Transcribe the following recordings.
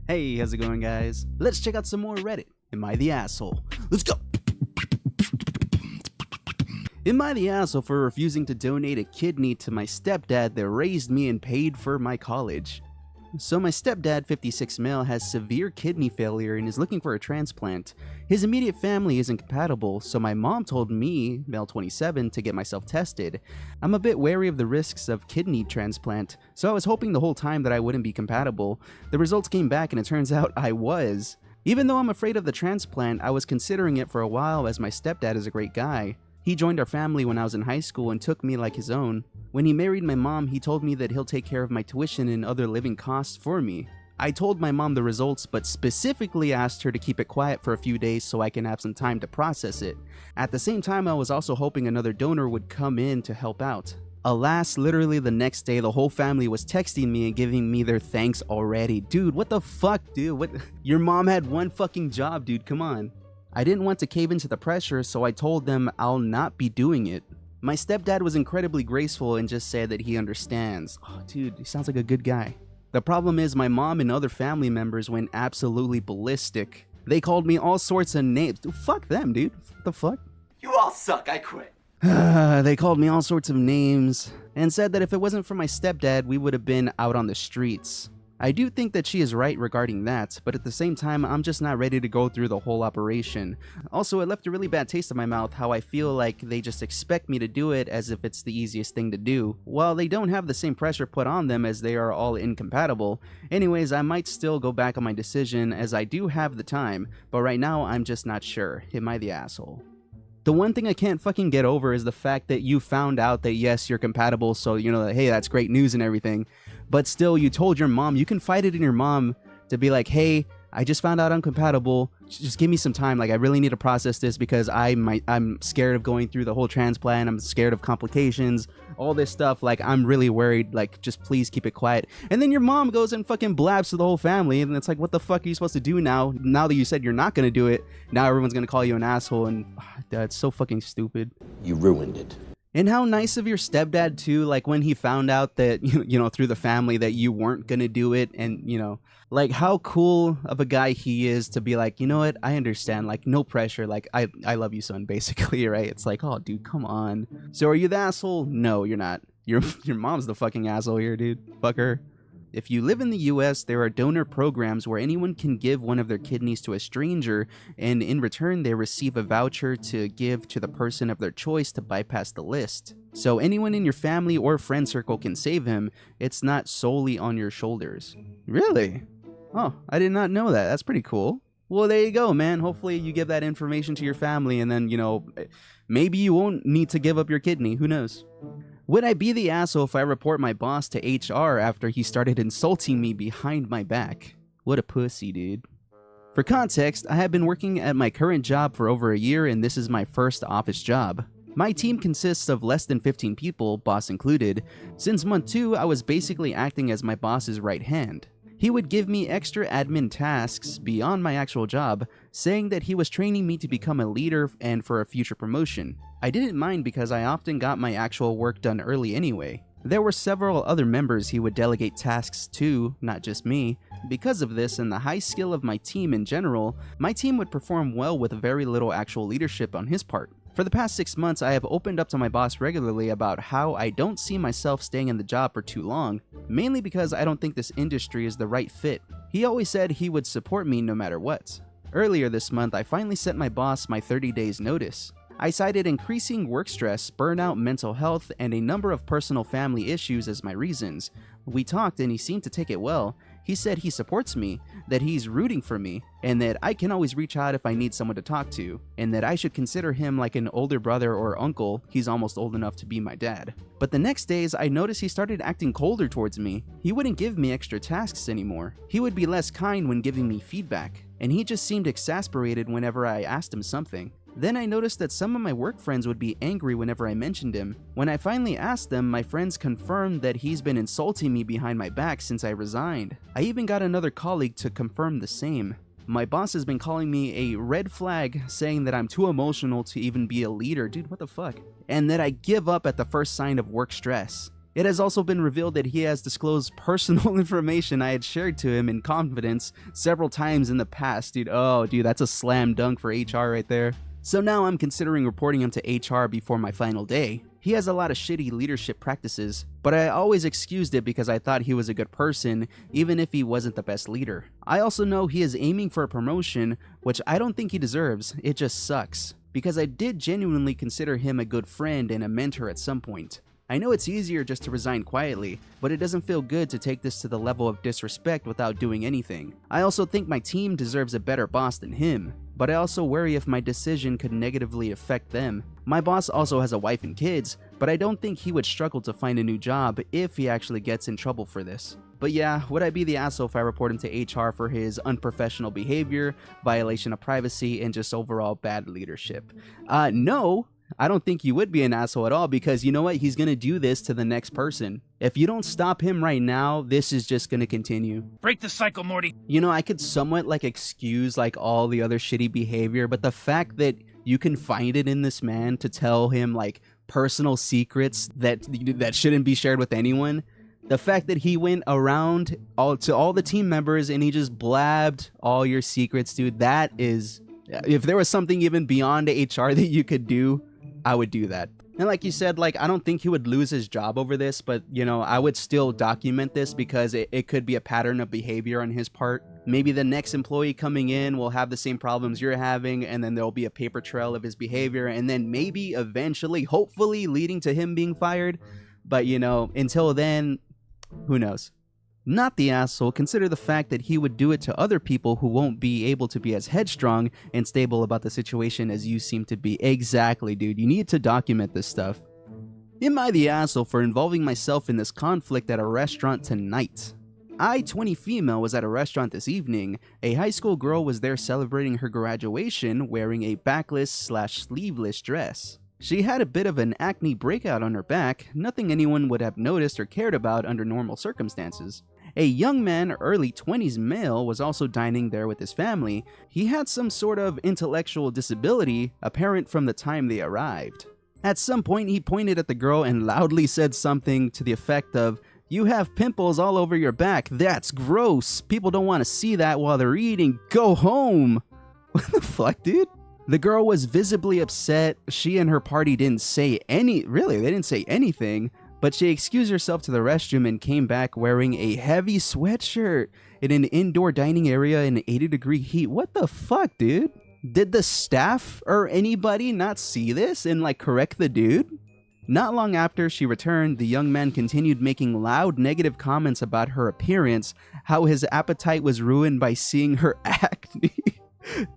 Hey, how's it going, guys? Let's check out some more Reddit. Am I the asshole? Let's go! Am I the asshole for refusing to donate a kidney to my stepdad that raised me and paid for my college? So my stepdad, 56 male, has severe kidney failure and is looking for a transplant. His immediate family isn't compatible, so my mom told me, male 27, to get myself tested. I'm a bit wary of the risks of kidney transplant, so I was hoping the whole time that I wouldn't be compatible. The results came back and it turns out I was. Even though I'm afraid of the transplant, I was considering it for a while as my stepdad is a great guy. He joined our family when I was in high school and took me like his own. When he married my mom, he told me that he'll take care of my tuition and other living costs for me. I told my mom the results, but specifically asked her to keep it quiet for a few days so I can have some time to process it. At the same time, I was also hoping another donor would come in to help out. Alas, literally the next day, the whole family was texting me and giving me their thanks already. Dude, what the fuck, dude? What? Your mom had one fucking job, dude, come on. I didn't want to cave into the pressure, so I told them I'll not be doing it. My stepdad was incredibly graceful and just said that he understands. Oh, dude, he sounds like a good guy. The problem is my mom and other family members went absolutely ballistic. They called me all sorts of names. Dude, fuck them, dude. What the fuck? You all suck, I quit. They called me all sorts of names and said that if it wasn't for my stepdad, we would have been out on the streets. I do think that she is right regarding that, but at the same time, I'm just not ready to go through the whole operation. Also, it left a really bad taste in my mouth how I feel like they just expect me to do it as if it's the easiest thing to do, while they don't have the same pressure put on them as they are all incompatible. Anyways, I might still go back on my decision as I do have the time, but right now I'm just not sure. Am I the asshole? The one thing I can't fucking get over is the fact that you found out that yes, you're compatible, so you know, hey, that's great news and everything. But still, you told your mom, you confided in your mom to be like, hey, I just found out I'm compatible. Just give me some time. Like, I really need to process this because I'm scared of going through the whole transplant. I'm scared of complications, all this stuff. Like, I'm really worried. Like, just please keep it quiet. And then your mom goes and fucking blabs to the whole family. And it's like, what the fuck are you supposed to do now? Now that you said you're not going to do it, now everyone's going to call you an asshole. And that's so fucking stupid. You ruined it. And how nice of your stepdad too, like when he found out that, you know, through the family that you weren't gonna do it, and, you know, like how cool of a guy he is to be like, you know what, I understand, like no pressure, like I love you, son, basically, right? It's like, oh dude, come on. So are you the asshole? No, you're not. Your mom's the fucking asshole here, dude. Fuck her. If you live in the US, there are donor programs where anyone can give one of their kidneys to a stranger, and in return they receive a voucher to give to the person of their choice to bypass the list. So anyone in your family or friend circle can save him. It's not solely on your shoulders. Really? Oh, I did not know that. That's pretty cool. Well, there you go, man. Hopefully you give that information to your family and then, you know, maybe you won't need to give up your kidney. Who knows? Would I be the asshole if I report my boss to HR after he started insulting me behind my back? What a pussy, dude. For context, I have been working at my current job for over a year and this is my first office job. My team consists of less than 15 people, boss included. Since month 2, I was basically acting as my boss's right hand. He would give me extra admin tasks beyond my actual job, saying that he was training me to become a leader and for a future promotion. I didn't mind because I often got my actual work done early anyway. There were several other members he would delegate tasks to, not just me. Because of this and the high skill of my team in general, my team would perform well with very little actual leadership on his part. For the past 6 months, I have opened up to my boss regularly about how I don't see myself staying in the job for too long, mainly because I don't think this industry is the right fit. He always said he would support me no matter what. Earlier this month, I finally sent my boss my 30 days notice. I cited increasing work stress, burnout, mental health, and a number of personal family issues as my reasons. We talked and he seemed to take it well. He said he supports me, that he's rooting for me, and that I can always reach out if I need someone to talk to, and that I should consider him like an older brother or uncle. He's almost old enough to be my dad. But the next days, I noticed he started acting colder towards me. He wouldn't give me extra tasks anymore. He would be less kind when giving me feedback, and he just seemed exasperated whenever I asked him something. Then I noticed that some of my work friends would be angry whenever I mentioned him. When I finally asked them, my friends confirmed that he's been insulting me behind my back since I resigned. I even got another colleague to confirm the same. My boss has been calling me a red flag, saying that I'm too emotional to even be a leader. Dude, what the fuck? And that I give up at the first sign of work stress. It has also been revealed that he has disclosed personal information I had shared to him in confidence several times in the past, dude. Oh, dude, that's a slam dunk for HR right there. So now I'm considering reporting him to HR before my final day. He has a lot of shitty leadership practices, but I always excused it because I thought he was a good person, even if he wasn't the best leader. I also know he is aiming for a promotion, which I don't think he deserves. It just sucks, because I did genuinely consider him a good friend and a mentor at some point. I know it's easier just to resign quietly, but it doesn't feel good to take this to the level of disrespect without doing anything. I also think my team deserves a better boss than him, but I also worry if my decision could negatively affect them. My boss also has a wife and kids, but I don't think he would struggle to find a new job if he actually gets in trouble for this. But yeah, would I be the asshole if I report him to HR for his unprofessional behavior, violation of privacy, and just overall bad leadership? No. I don't think you would be an asshole at all, because you know what? He's going to do this to the next person. If you don't stop him right now, this is just going to continue. Break the cycle, Morty. You know, I could somewhat excuse all the other shitty behavior, but the fact that you can find it in this man to tell him personal secrets that shouldn't be shared with anyone, the fact that he went around to all the team members and he just blabbed all your secrets, dude, that is, if there was something even beyond HR that you could do, I would do that. And like you said, I don't think he would lose his job over this, but, I would still document this because it could be a pattern of behavior on his part. Maybe the next employee coming in will have the same problems you're having, and then there'll be a paper trail of his behavior, and then maybe eventually, hopefully, leading to him being fired. But, until then, who knows? Not the asshole, consider the fact that he would do it to other people who won't be able to be as headstrong and stable about the situation as you seem to be. Exactly, dude. You need to document this stuff. Am I the asshole for involving myself in this conflict at a restaurant tonight? I, 20 female, was at a restaurant this evening. A high school girl was there celebrating her graduation wearing a backless/sleeveless dress. She had a bit of an acne breakout on her back, nothing anyone would have noticed or cared about under normal circumstances. A young man, early 20s male, was also dining there with his family. He had some sort of intellectual disability, apparent from the time they arrived. At some point, he pointed at the girl and loudly said something to the effect of, "You have pimples all over your back. That's gross. People don't want to see that while they're eating. Go home." What the fuck, dude? The girl was visibly upset. She and her party didn't say they didn't say anything. But she excused herself to the restroom and came back wearing a heavy sweatshirt in an indoor dining area in 80-degree heat. What the fuck, dude? Did the staff or anybody not see this and correct the dude? Not long after she returned, the young man continued making loud negative comments about her appearance, how his appetite was ruined by seeing her acne.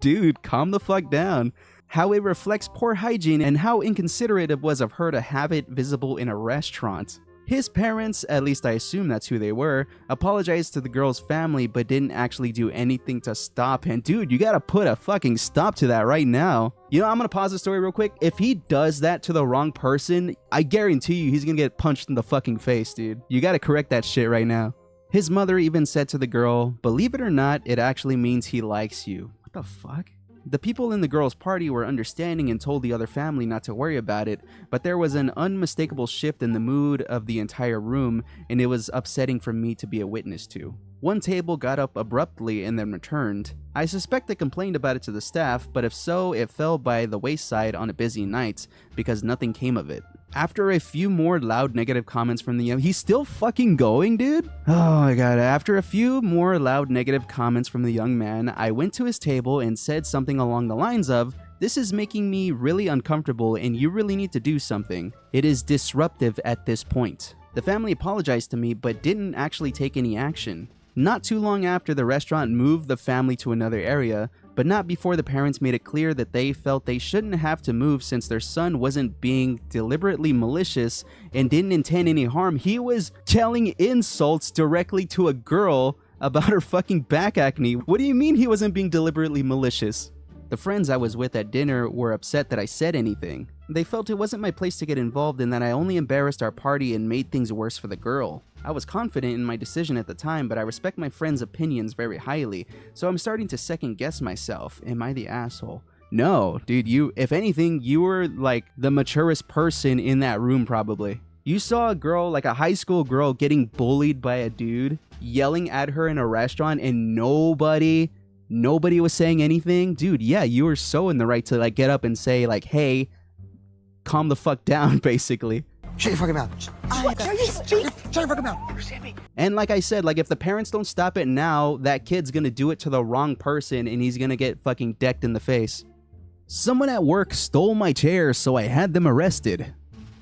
Dude, calm the fuck down. How it reflects poor hygiene and how inconsiderate it was of her to have it visible in a restaurant. His parents, at least I assume that's who they were, apologized to the girl's family but didn't actually do anything to stop him. Dude, you gotta put a fucking stop to that right now. I'm gonna pause the story real quick. If he does that to the wrong person, I guarantee you he's gonna get punched in the fucking face, dude. You gotta correct that shit right now. His mother even said to the girl, "Believe it or not, it actually means he likes you." What the fuck? The people in the girl's party were understanding and told the other family not to worry about it, but there was an unmistakable shift in the mood of the entire room, and it was upsetting for me to be a witness to. One table got up abruptly and then returned. I suspect they complained about it to the staff, but if so, it fell by the wayside on a busy night, because nothing came of it. After a few more loud negative comments from the young... He's still fucking going, dude? Oh my god. After a few more loud negative comments from the young man, I went to his table and said something along the lines of, "This is making me really uncomfortable and you really need to do something. It is disruptive at this point." The family apologized to me but didn't actually take any action. Not too long after, the restaurant moved the family to another area, but not before the parents made it clear that they felt they shouldn't have to move since their son wasn't being deliberately malicious and didn't intend any harm. He was telling insults directly to a girl about her fucking back acne. What do you mean he wasn't being deliberately malicious? The friends I was with at dinner were upset that I said anything. They felt it wasn't my place to get involved and that I only embarrassed our party and made things worse for the girl. I was confident in my decision at the time, but I respect my friends' opinions very highly, so I'm starting to second guess myself. Am I the asshole? No, dude, if anything, you were the maturest person in that room probably. You saw a girl, like a high school girl, getting bullied by a dude, yelling at her in a restaurant, and nobody was saying anything? Dude, yeah, you were so in the right to like get up and say like, hey, calm the fuck down, basically. Shut your fucking mouth. Shut your fucking mouth. And like I said, like if the parents don't stop it now, that kid's gonna do it to the wrong person and he's gonna get fucking decked in the face. Someone at work stole my chair, so I had them arrested.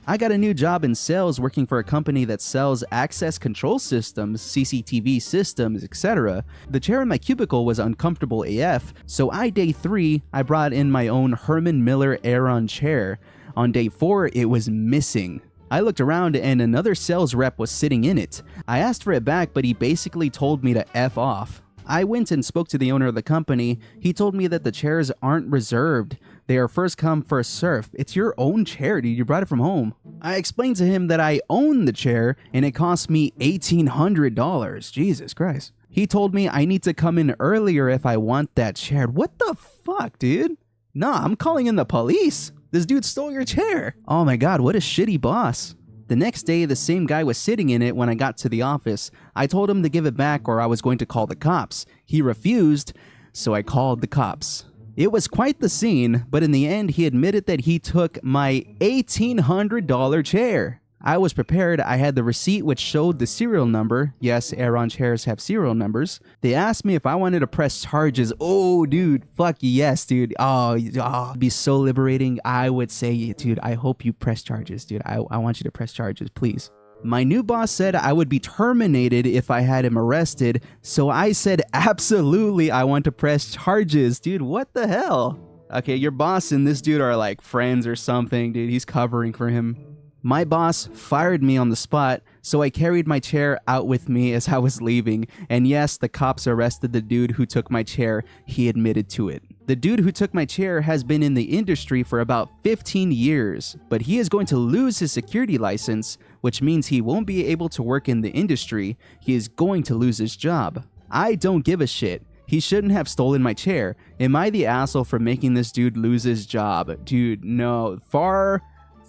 I got a new job in sales working for a company that sells access control systems, CCTV systems, etc. The chair in my cubicle was uncomfortable AF, so day 3, I brought in my own Herman Miller Aeron chair. On day 4, it was missing. I looked around and another sales rep was sitting in it. I asked for it back, but he basically told me to F off. I went and spoke to the owner of the company. He told me that the chairs aren't reserved. They are first come, first serve. It's your own chair, dude. You brought it from home. I explained to him that I own the chair and it cost me $1,800. Jesus Christ. He told me I need to come in earlier if I want that chair. What the fuck, dude? Nah, I'm calling in the police. This dude stole your chair. Oh my god, what a shitty boss. The next day, the same guy was sitting in it when I got to the office. I told him to give it back or I was going to call the cops. He refused, so I called the cops. It was quite the scene, but in the end, he admitted that he took my $1,800 chair. I was prepared. I had the receipt which showed the serial number. Yes, Aeron chairs have serial numbers. They asked me if I wanted to press charges. Oh, dude, fuck yes, dude. Oh, it'd be so liberating. I would say, dude, I hope you press charges, dude. I want you to press charges, please. My new boss said I would be terminated if I had him arrested, so I said absolutely I want to press charges. Dude, what the hell? Okay, your boss and this dude are like friends or something, dude. He's covering for him. My boss fired me on the spot, so I carried my chair out with me as I was leaving. And yes, the cops arrested the dude who took my chair. He admitted to it. The dude who took my chair has been in the industry for about 15 years, but he is going to lose his security license, which means he won't be able to work in the industry. He is going to lose his job. I don't give a shit. He shouldn't have stolen my chair. Am I the asshole for making this dude lose his job? Dude, no.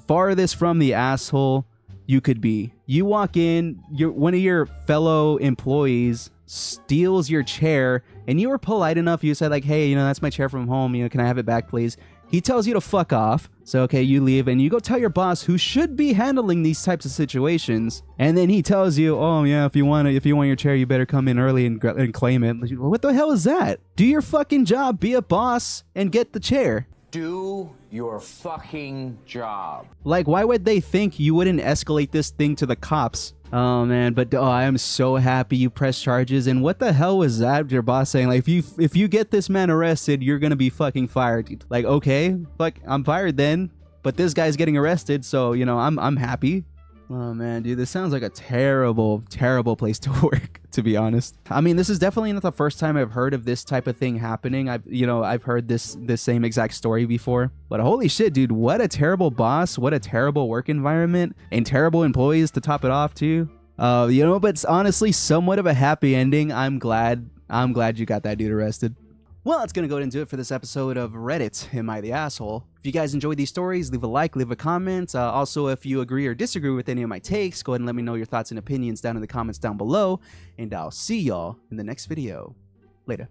Farthest from the asshole you could be. You walk in, one of your fellow employees steals your chair, and you were polite enough. You said like, hey, that's my chair from home. Can I have it back, please? He tells you to fuck off. So, okay, you leave and you go tell your boss who should be handling these types of situations. And then he tells you, oh yeah, if you want your chair, you better come in early and claim it. What the hell is that? Do your fucking job, be a boss, and get the chair. Do your fucking job. Like, why would they think you wouldn't escalate this thing to the cops? Oh man, but I am so happy you pressed charges. And what the hell was that? Your boss saying like, if you get this man arrested, you're gonna be fucking fired. Like, okay, fuck, I'm fired then. But this guy's getting arrested, so I'm happy. Oh man, dude, this sounds like a terrible, terrible place to work, to be honest. I mean, this is definitely not the first time I've heard of this type of thing happening. I've heard this same exact story before. But holy shit, dude, what a terrible boss, what a terrible work environment, and terrible employees to top it off too. But it's honestly somewhat of a happy ending. I'm glad you got that dude arrested. Well, that's going to go ahead and do it for this episode of Reddit, Am I the Asshole? If you guys enjoyed these stories, leave a like, leave a comment. Also, if you agree or disagree with any of my takes, go ahead and let me know your thoughts and opinions down in the comments down below. And I'll see y'all in the next video. Later.